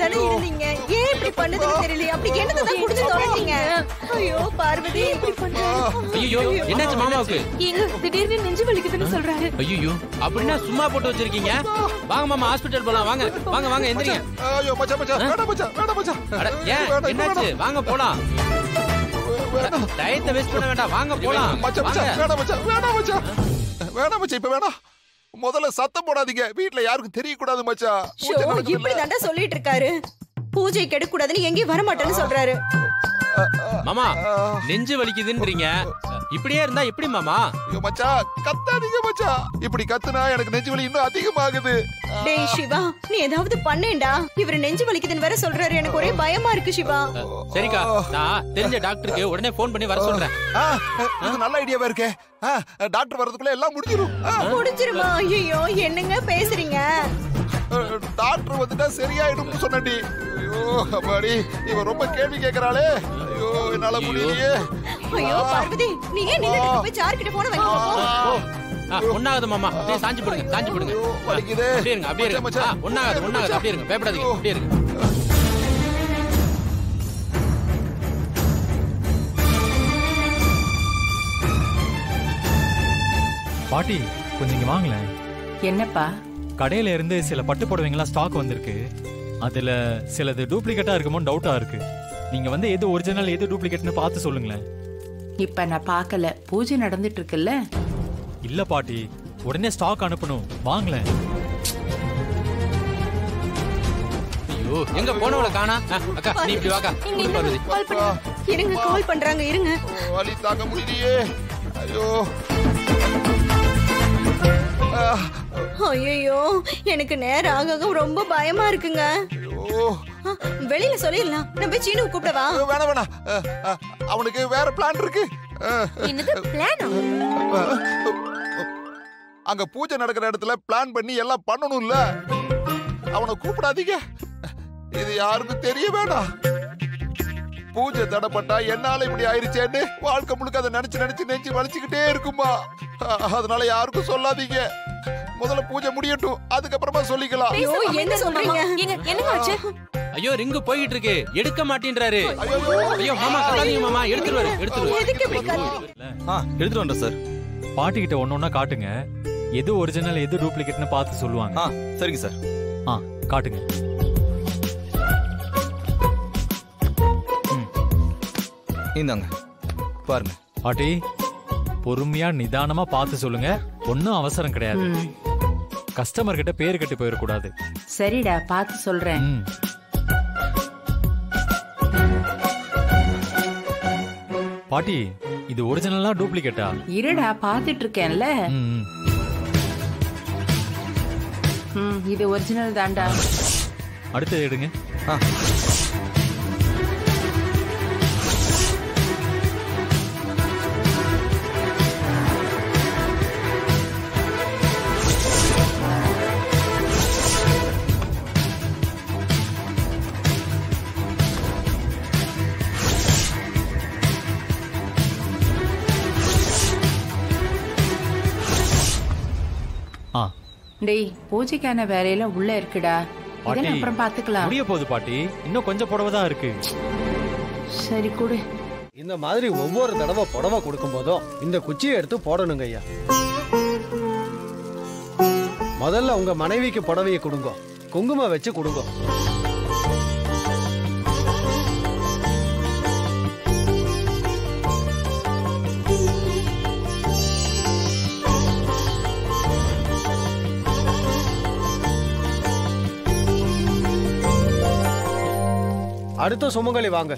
தானே இருந்தீங்க. ஏன் இப்படி பண்ணதுன்னு தெரியல. அப்படி என்னதான் குடிச்சு தொலைச்சீங்க? ஐயோ பார்வதி இப்படி பண்ற. ஐயோ என்னாச்சு மாமாவுக்கு? எங்க திடீர்னு நெஞ்சு வலிக்குதுன்னு சொல்றாரு. ஐயோ அப்படின்னா சும்மா போட்டு வச்சிருக்கீங்க. வாங்க மாமா ஹாஸ்பிடல் போலாம். வாங்க வாங்க வாங்க எந்திரிங்க. ஐயோ மச்சான் மச்சான் வேணாம் மச்சான் வேணாம் மச்சான். ஏன் என்னாச்சு? வாங்க போலாம். டயத்தை வேஸ்ட் பண்ண வேண்டாம். வாங்க போலாம். மச்சான் மச்சான் வேணாம் மச்சான் வேணாம் மச்சான் வேணாம் மச்சான் இப்ப வேணாம். முதல்ல சத்தம் போடாதீங்க. வீட்ல யாருக்கும் தெரியக்கூடாது மச்சான். இப்படி தாண்டா சொல்லிட்டு இருக்காரு. பூஜை கெடுக்க கூடாதுன்னு எங்கேயும் வர மாட்டேன்னு சொல்றாரு. மாமா நெஞ்சு வலிக்குதுன்றீங்க. இப்படியே இருந்தா எப்படி மாமா? ஐயோ மச்சான் கத்தாதீங்க மச்சான். இப்படி கத்துனா எனக்கு நெஞ்சு வலி இன்னும் அதிகமாகுது. டேய் சிவா நீ ஏதாவது பண்ணேன்டா. இவரு நெஞ்சு வலிக்குதுன்னு வேற சொல்றாரு. எனக்கு ஒரே பயமா இருக்கு சிவா. சரிக்கா நான் தெரிஞ்ச டாக்டருக்கு உடனே போன் பண்ணி வர சொல்றேன். இது நல்ல ஐடியாவா இருக்கே. டாக்டர் வரதுக்குள்ள எல்லாம் முடிஞ்சிரும். முடிஞ்சிருமா? ஐயோ என்னங்க பேசுறீங்க? டாக்டர் வந்துட்டா சரியாயிடும்னு சொன்னடி. ஐயோ அம்மாடி இவன் ரொம்ப கேள்வி கேக்குறாளே. ஐயோ என்னால முடியலையே. ஐயோ பார்வதி நீ ஏன் நின்னுட்டு போய் சார் கிட்ட போன வைங்க. ஒண்ணாவது மாமா அப்படியே சாஞ்சி போடுங்க சாஞ்சி போடுங்க. வலிக்குதே. அப்படியே இருங்க அப்படியே இருங்க. ஒண்ணாவது அப்படியே இருங்க. பயப்படாதீங்க அப்படியே இருங்க. பாட்டி கொஞ்சம் இங்க வாங்களேன். என்னப்பா? கடையில இருந்து சில பட்டு புடவைங்களா ஸ்டாக் வந்திருக்கு. அதுல சிலது டூப்ளிகேட்டா இருக்குமோ டவுட்டா இருக்கு. நீங்க வந்து எது ஒரிஜினல் எது டூப்ளிகேட்னு பார்த்து சொல்லுங்களேன். இப்ப நான் பார்க்கல. பூஜை நடந்துட்டு இருக்குல்ல. இல்ல பாட்டி உடனே ஸ்டாக் அனுப்பணும். வாங்களேன். ஐயோ எங்க போனவள காணா? அக்கா நீ இப்படி வாக்கா. இருங்க கால் பண்றாங்க இருங்க. வலி தாங்க முடியலையே. ஐயோ ஐயோ எனக்கு நேரம் ஆக ரொம்ப பயமா இருக்குங்க. வெளியில சொல்லிடலாம். நம்ம போய் சீனு கூப்பிடவா? வேணாம் வேணாம். அவனுக்கு வேற பிளான் இருக்கு. என்னது பிளானா? அங்க பூஜை நடக்கிற இடத்துல பிளான் பண்ணி எல்லாம் பண்ணணும்ல. அவனை கூப்பிடாதீங்க. இது யாருக்கும் தெரிய வேண்டாம். பூஜை தடப்பட்டா என்னால இப்படி ஆயிருச்சேன்னு வாழ்க்கை முழுக்க அதை நினைச்சு நினைச்சு நெஞ்சு வலிச்சுக்கிட்டே இருக்குமா. அதனால யாருக்கும் சொல்லாதீங்க. முதல்ல பூஜை முடியட்டும் அதுக்கப்புறமா சொல்லிக்கலாம். ஐயோ என்ன சொல்றீங்க? என்னங்க ஆச்சு? ஐயோ ரிங்கு போயிட்டு இருக்கு. எடுக்க மாட்டேன்றாரு. ஐயோ மாமா கத்தாதீங்க மாமா. எடுத்துருவாரு எடுத்துட்டு வரேன் சார். பாட்டி கிட்ட ஒன்னொன்னா காட்டுங்க. எது ஒரிஜினல் எது டூப்ளிகேட்னு பார்த்து சொல்லுவாங்க. சரிங்க சார். காட்டுங்க. இந்தாங்க பாருங்க. பாட்டி பொறுமையா நிதானமா பார்த்து சொல்லுங்க. ஒன்னும் அவசரம் கிடையாது. கஸ்டமர் கிட்ட பேரு கட்டி போயிடக்கூடாது. சரிடா பார்த்து சொல்றேன். பாட்டி இது ஒரிஜினலா டூப்ளிகேட்டா? இருடா பார்த்துட்டு இருக்கேன்ல. இது ஒரிஜினல் தான்டா. அடுத்து எடுங்க. டேய் பூஜைக்கான வேலையெல்லாம் உள்ள இருக்குடா. இதெல்லாம் அப்புறம் பாத்துக்கலாம். முடிய போகுது பாட்டி. இன்னும் கொஞ்சம் புடவைதான் இருக்கு. சரி கொடு. இந்த மாதிரி ஒவ்வொரு தடவை புடவை கொடுக்கும் போதும் இந்த குச்சியை எடுத்து போடணுங்க ஐயா. முதல்ல உங்க மனைவிக்கு புடவையை கொடுங்க. குங்குமம் வச்சு கொடுங்க. அடுத்த சுமங்கலி வாங்க.